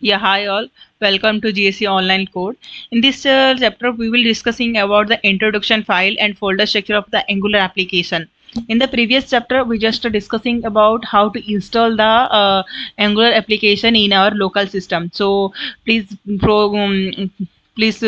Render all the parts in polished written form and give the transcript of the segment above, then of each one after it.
Yeah, hi all. Welcome to GSC Online Code. In this chapter, we will discussing about the introduction file and folder structure of the Angular application. In the previous chapter, we just discussing about how to install the Angular application in our local system. So please, please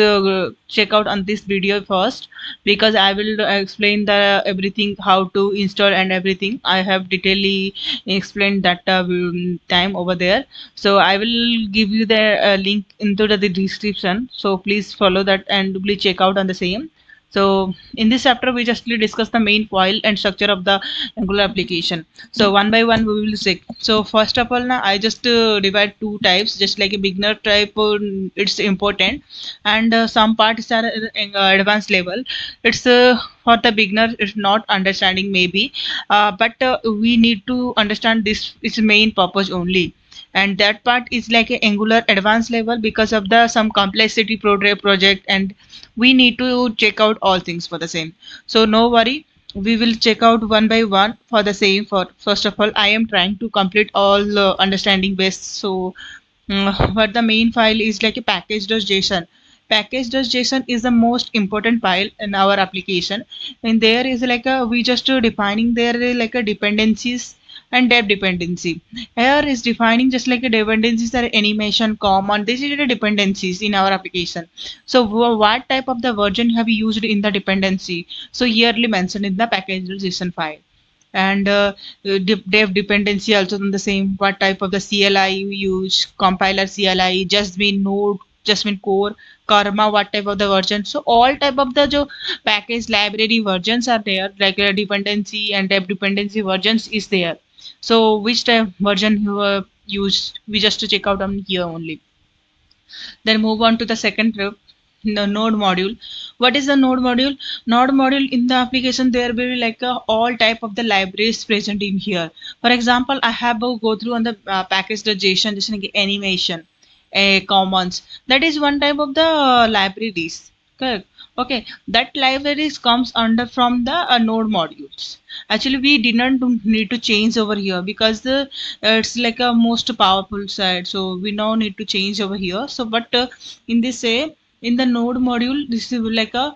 check out on this video first because I will explain the everything how to install and everything. I have detailedly explained that time over there, so I will give you the link into the description, so please follow that and please check out on the same. So in this chapter we just discuss the main file and structure of the Angular application. So one by one we will check. So first of all, now I just divide two types, just like a beginner type, it's important, and some parts are advanced level. It's for the beginner, it's not understanding maybe, but we need to understand this is main purpose only, and that part is like a Angular advanced level because of the some complexity project, and we need to check out all things for the same. So no worry, we will check out one by one for the same. For first of all, I am trying to complete all understanding best. So but the main file is like a package.json. Package.json is the most important file in our application, and there is like a we just defining there like a dependencies and depth dependency. Here is defining just like a dependencies are animation common. This is the dependencies in our application. So what type of the version have you used in the dependency? So yearly mentioned in the package.json file, and dev dependency also on the same, what type of the CLI you use, compiler CLI, Jasmine node, Jasmine core, karma, what type of the version. So all type of the jo package library versions are there, like a dependency and dev dependency versions is there. So which type version you use, we just to check out on here only. Then move on to the second group, the node module. What is the node module? Node module in the application, there will be like all type of the libraries present in here. For example, I have a go through on the package.json, just like animation, commons. That is one type of the libraries. Correct. Okay, that libraries comes under from the node modules. Actually, we didn't need to change over here because the it's like a most powerful side, so we now need to change over here. So but in this say, in the node module, this is like a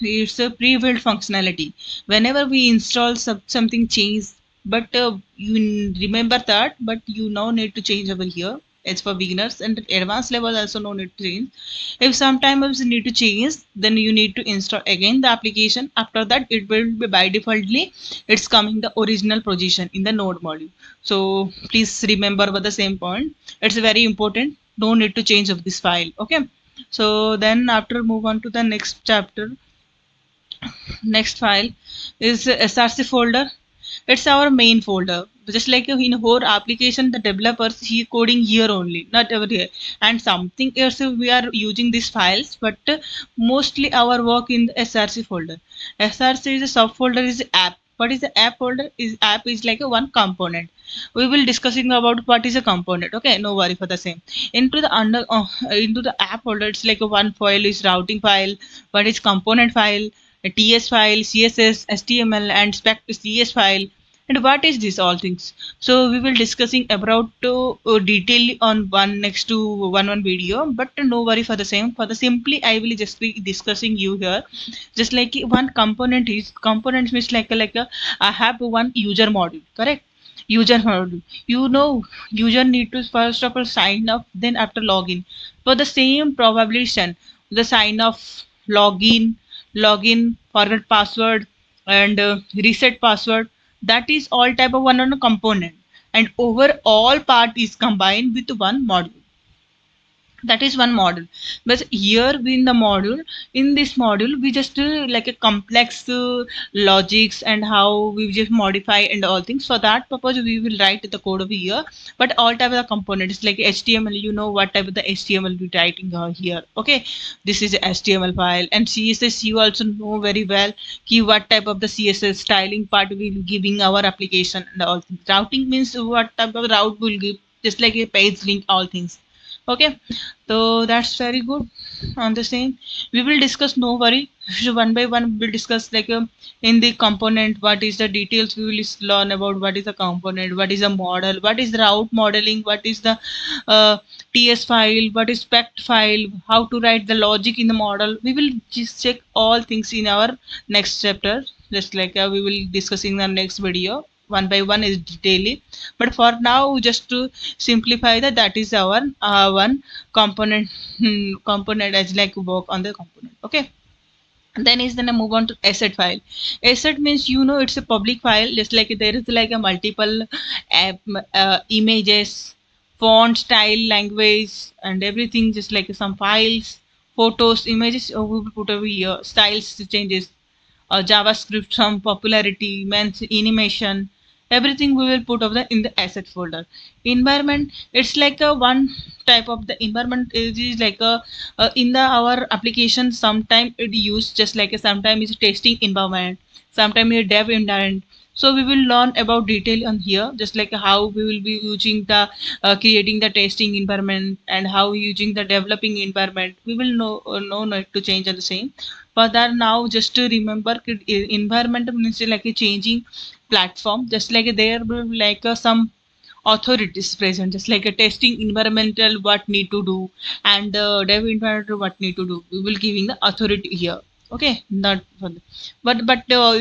it's a pre-built functionality. Whenever we install something change, but you remember that, but you now need to change over here. It's for beginners, and advanced level also no need to change. If sometimes you need to change, then you need to install again the application. After that, it will be by defaultly it's coming the original position in the node module. So please remember about the same point. It's very important. No need to change of this file. Okay. So then after move on to the next chapter, next file is src folder. It's our main folder, just like in whole application the developers he coding here only, not over here, and something else we are using these files, but mostly our work in the src folder. Src is a subfolder, is app. What is the app folder? Is app is like a one component. We will discussing about what is a component. Okay, no worry for the same. Into the into the app folder, it's like a one file is routing file, what is component file, a TS file, CSS, HTML, and spec CS file. And what is this all things? So we will discussing about detail on one next to one video, but no worry for the same. For the simply, I will just be discussing you here. Just like one component is component means like a I have one user module, correct? User module. You know, user need to first of all sign up, then after login. For the same probably the sign off, login, forget password, and reset password. That is all type of one on a component, and overall part is combined with one module. That is one module. But here in the module, in this module we just like a complex logics and how we just modify and all things. For that purpose we will write the code over here, but all type of the components like HTML, you know what type of the HTML we writing here. Okay, this is a HTML file, and CSS you also know very well key what type of the CSS styling part we will giving our application, and all things. Routing means what type of route will give, just like a page link, all things. Okay, so that's very good. On the same, we will discuss, no worry, So one by one we'll discuss like in the component what is the details, we will learn about what is the component, what is the model, what is the route modeling, what is the uh, ts file, what is spec file, how to write the logic in the model. We will just check all things in our next chapter, just like we will discuss in the next video one by one is daily. But for now just to simplify that, that is our one component. Component as like work on the component. Okay, then is then I move on to asset file. Asset means it's a public file, just like there is like a multiple app, images, font style, language, and everything, just like some files, photos, images, we will put over here, styles changes, JavaScript, some popularity, means animation, everything we will put over in the asset folder. Environment, it's like a one type of the environment is like a in the our application. Sometime it used just like a sometime is testing environment, sometime is dev environment. So we will learn about detail on here, just like how we will be using the creating the testing environment and how using the developing environment. We will know not to change on the same. For that now just to remember environment means like a changing platform, just like there will be like some authorities present, just like a testing environmental what need to do, and dev environmental what need to do, we will giving the authority here. Okay, not for the, but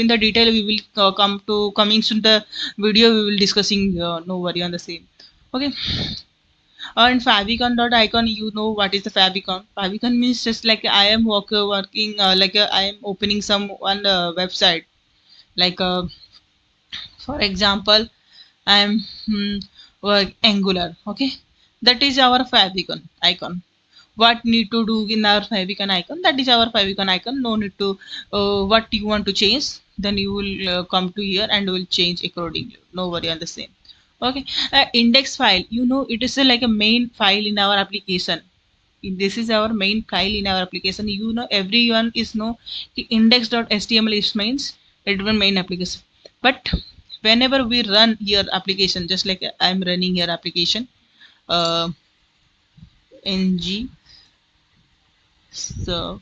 in the detail we will coming soon the video we will discussing, no worry on the same. Okay, and favicon dot icon, what is the favicon? Favicon means just like I am working like I am opening some one website, like for example I am Angular. Okay, that is our favicon icon. What need to do in our favicon icon? That is our favicon icon. No need to what you want to change. Then you will come to here and will change accordingly. No worry on the same. Okay, index file. It is like a main file in our application. This is our main file in our application. Everyone is know index.html is means it will main application. But whenever we run here application, just like I'm running here application, uh, ng, so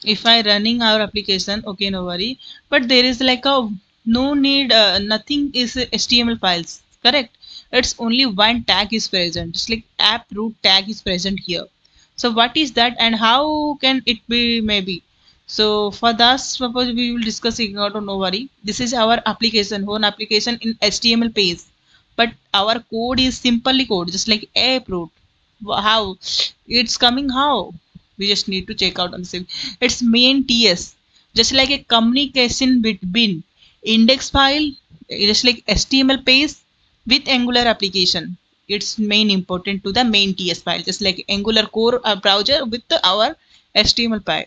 if I running our application, okay, no worry, but there is like a no need, nothing is html files, correct? It's only one tag is present, just like app root tag is present here. So what is that and how can it be maybe? So for that purpose we will discuss it out, no worry. This is our application, one application in html page, but our code is simply code, just like app root. How it's coming, how we just need to check out on the same. It's main ts, just like a communication between index file, just like html page with angular application. It's main important to the main ts file, just like angular core browser with our html file.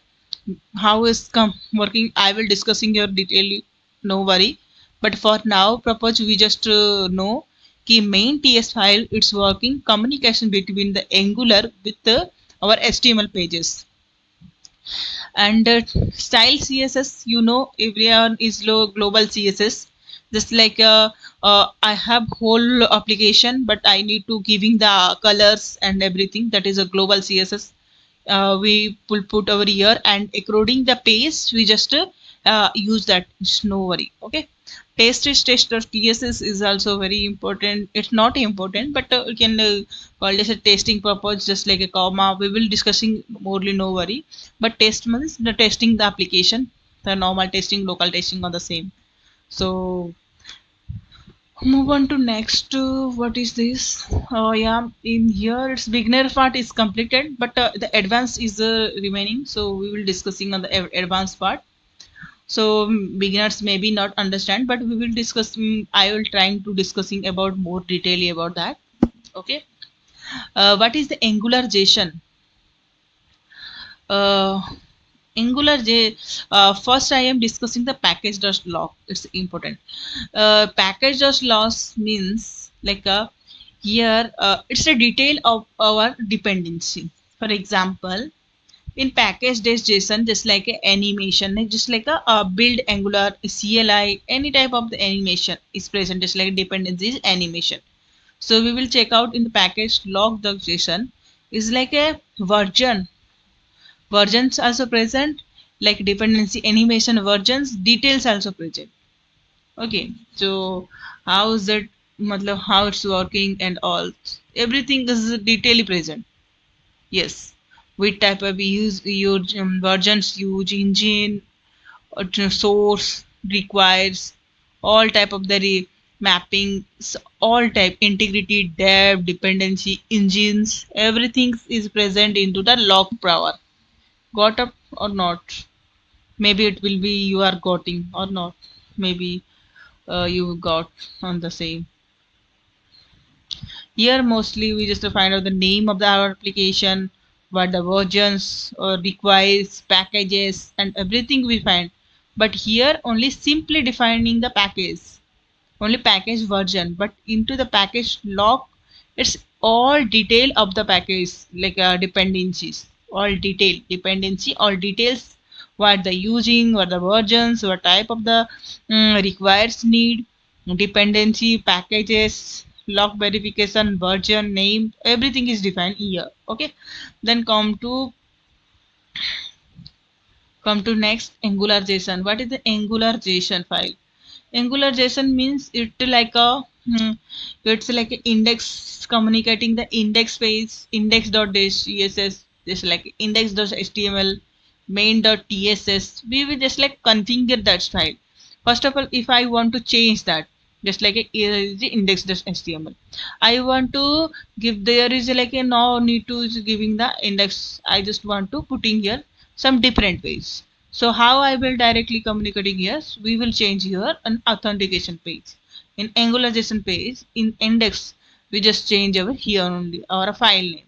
How is come working I will discussing your detail, no worry. But for now propose we just know key main ts file, it's working communication between the angular with our html pages. And style css, everyone is global css, just like I have whole application but I need to giving the colors and everything, that is a global css. We will put over here and according the pace we just use that, it's no worry. Okay, test.tss is also very important. It's not important but we can call this a testing purpose, just like a comma we will discussing morely, no worry. But test means the testing the application, the normal testing, local testing on the same. So move on to next, what is this? Oh yeah, in here its beginner part is completed but the advanced is remaining, so we will discussing on the advanced part. So beginners maybe not understand but we will discuss, I will trying to discussing about more detail about that. Okay, what is the angularization? uh, Angular J, first I am discussing the package.log. It's important. Package.loss means like a here it's a detail of our dependency. For example, in package.json, just like a animation, like just like a build Angular CLI, any type of the animation is present, just like dependency is animation. So we will check out in the package log.json is like a version versions also present, like dependency animation versions, details also present. Okay, so how is it, matlab, how it's working and all, everything is detailly present. Yes, which type of use versions, use engine, source requires, all type of the mapping, all type integrity, dev, dependency, engines, everything is present into the log power. Got up or not? Maybe it will be you are getting or not. Maybe you got on the same. Here mostly we just find out the name of our application, what the versions requires, packages, and everything we find. But here only simply defining the package, only package version. But into the package log, it's all detail of the package, like dependencies, all detail, dependency, all details, what the using, what the versions, what type of the requires need, dependency, packages, log verification, version, name, everything is defined here. Okay, then come to next, Angular JSON. What is the Angular JSON file? Angular JSON means it's like an index communicating the index page, index.css, just like index.html, main.tss. We will just like configure that style. First of all, if I want to change that, just like the index.html, I want to give, there is like a no need to is giving the index. I just want to put in here some different ways. So how I will directly communicating here? We will change here an authentication page. In Angular JSON page, in index, we just change over here only our file name,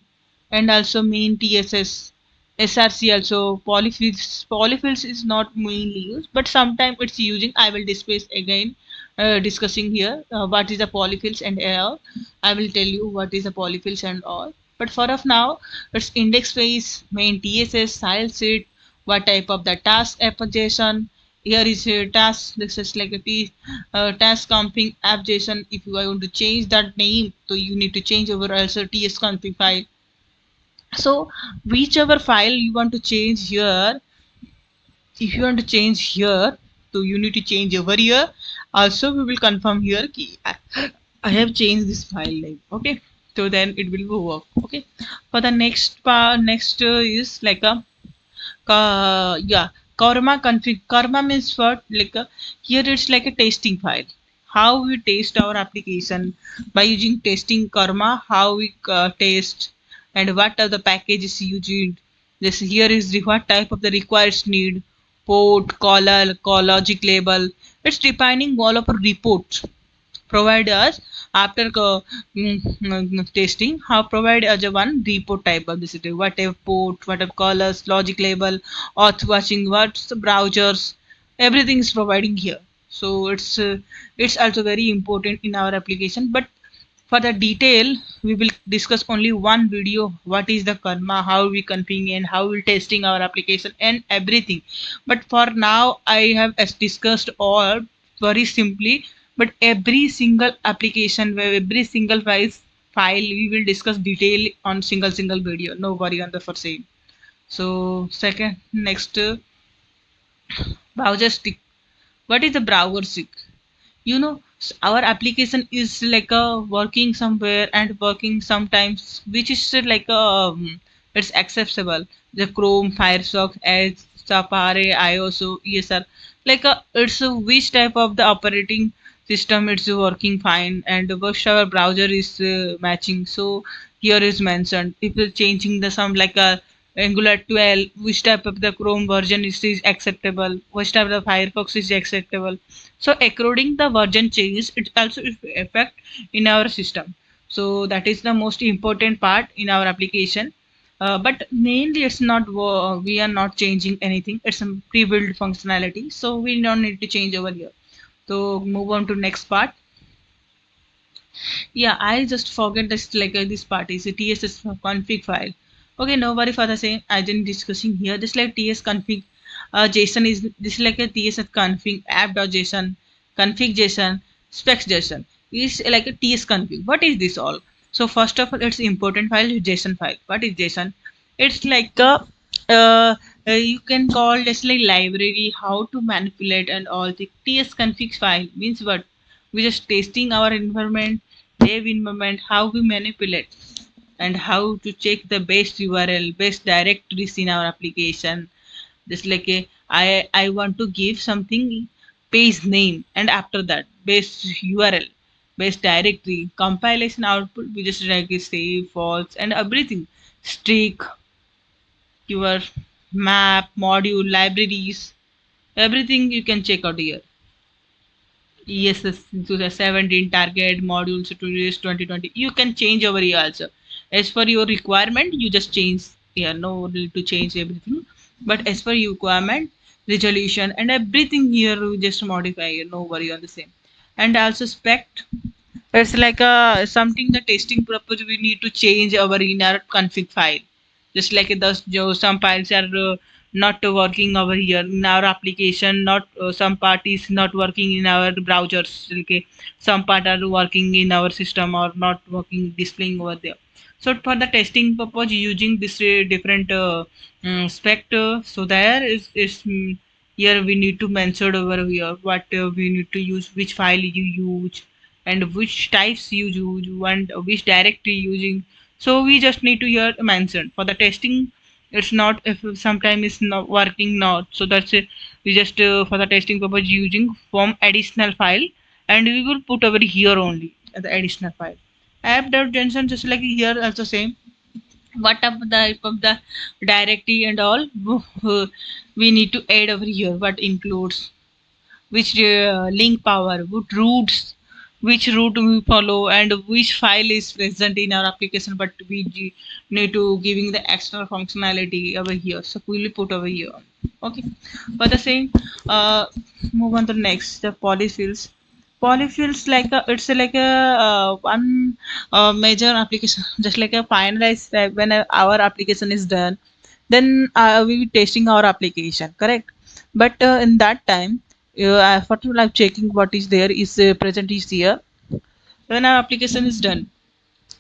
and also main TSS, SRC also. Polyfills is not mainly used, but sometimes it's using. I will discuss again, discussing here what is the polyfills and all. I will tell you what is the polyfills and all. But for of now, it's index page, main TSS, file sheet, what type of the task application. Here is a task. This is like a task config app JSON. If you want to change that name, so you need to change over also ts config file. So whichever file you want to change here, if you want to change here, so you need to change over here. Also, we will confirm here ki I have changed this file name. Okay, so then it will work. Okay, for the next part, next is like a yeah, karma config. Karma means what? Like here it's like a testing file. How we test our application by using testing karma. How we test, and what are the packages used. This here is the what type of the requires need, port, caller, call logic label. It's defining all of our reports provide us after testing, how provide us a one report type of this, whatever port, whatever colors, logic label, auth watching, what's the browsers, everything is providing here. So it's also very important in our application. But for the detail, we will discuss only one video. What is the karma, how we config, and how we testing our application and everything. But for now, I have discussed all very simply. But every single application, where every single file, we will discuss detail on single video. No worry on the for same. So second, next, browser stick. What is the browser stick? Our application is like a working somewhere and working sometimes, which is like a it's accessible, the Chrome, Firefox, Edge, Safari, iOS, ESR, like it's which type of the operating system it's working fine, and which our browser is matching. So here is mentioned, if you're changing the some like a Angular 12, which type of the Chrome version is acceptable, which type of the Firefox is acceptable. So according the version changes, it also affect in our system. So that is the most important part in our application. But mainly it's not we are not changing anything. It's a pre-built functionality, so we don't need to change over here. So move on to next part. Yeah, I just forget this, like this part is a TSS config file. Okay, no worry for the same. I didn't discussing here. Just like TS config, JSON is this is like a TSS config app.json, config JSON, specs JSON. Is like a TS config. What is this all? So first of all, it's important file is JSON file. What is JSON? It's like a uh, you can call just like library how to manipulate and all the ts config file means what we just testing our environment, dev environment, how we manipulate and how to check the best url, best directories in our application. Just like a I want to give something page name and after that base url, base directory, compilation output we just like save false and everything, streak, your map module libraries, everything you can check out here. Yes, 2017 target modules to release 2020 you can change over here also. As for your requirement you just change here, no need to change everything, but as per your requirement resolution and everything here you just modify, no worry on the same. And also spec, it's like a something the testing purpose we need to change our inner config file. Just like some files are not working over here in our application, not some part is not working in our browsers. Okay, some part are working in our system or not working displaying over there. So for the testing purpose, using this different spec. So there is here we need to mention over here what we need to use, which file you use and which types you use and which directory using. So we just need to here mention for the testing. It's not if sometime it's not working not, so that's it. We just for the testing purpose using from additional file and we will put over here only the additional file. App.johnson just like here also same. What of the type of the directory and all we need to add over here, what includes which link power, what routes, which route we follow, and which file is present in our application. But need to giving the extra functionality over here. So we will put over here. Okay. For the same, uh, move on to the next. The polyfills. Polyfills like it's like a one major application, just like a finalized when our application is done, then we will testing our application, correct? But in that time first of all I'm checking what is there is present is here when our application is done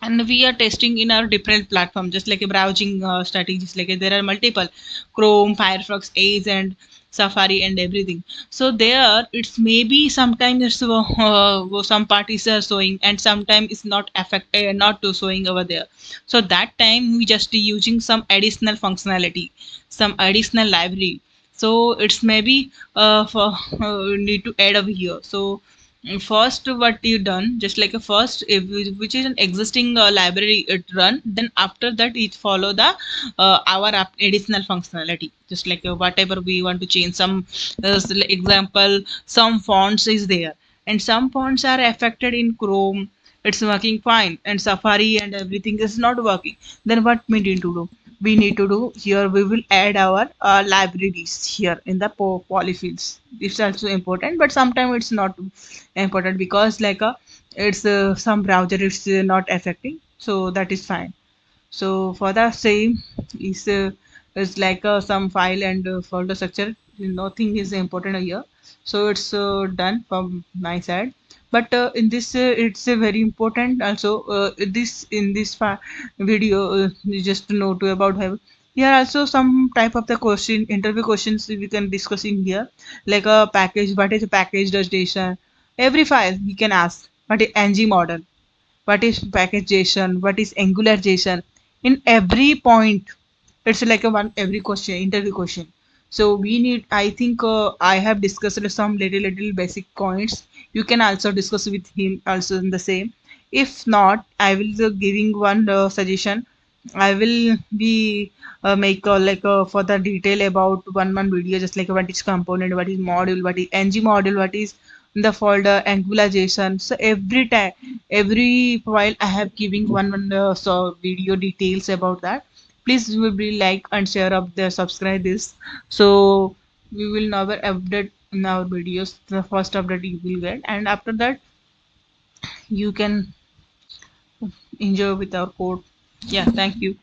and we are testing in our different platform just like a browsing strategies, like there are multiple chrome, firefox, edge and safari and everything. So there it's maybe sometimes it's some parties are showing and sometimes it's not affect not to showing over there. So that time we just using some additional functionality, some additional library. So it's maybe for need to add over here. So first what you done just like a first if which is an existing library it run, then after that it follow the our additional functionality, just like whatever we want to change some example some fonts is there and some fonts are affected in chrome, it's working fine and safari and everything is not working, then what we need to do, we need to do here we will add our libraries here in the polyfills. It's also important but sometimes it's not important because like it's some browser it's not affecting, so that is fine. So for the same is like some file and folder structure, nothing is important here. So it's done from my side. But in this it's very important also this in this video you just know to about have here also some type of the question interview questions we can discuss in here, like a package, what is a package does data, every file you can ask what is ng model, what is package JSON, what is Angular JSON. In every point, it's like a one every question, interview question. So we need. I think I have discussed some little basic points. You can also discuss with him also in the same. If not, I will giving one suggestion. I will be make like for the detail about one video, just like what is component, what is module, what is ng module, what is the folder Angular JSON. So every time, every file I have giving one so video details about that. Please will be like and share up there, subscribe this. So we will never update in our videos. The first update you will get, and after that you can enjoy with our code. Yeah, thank you.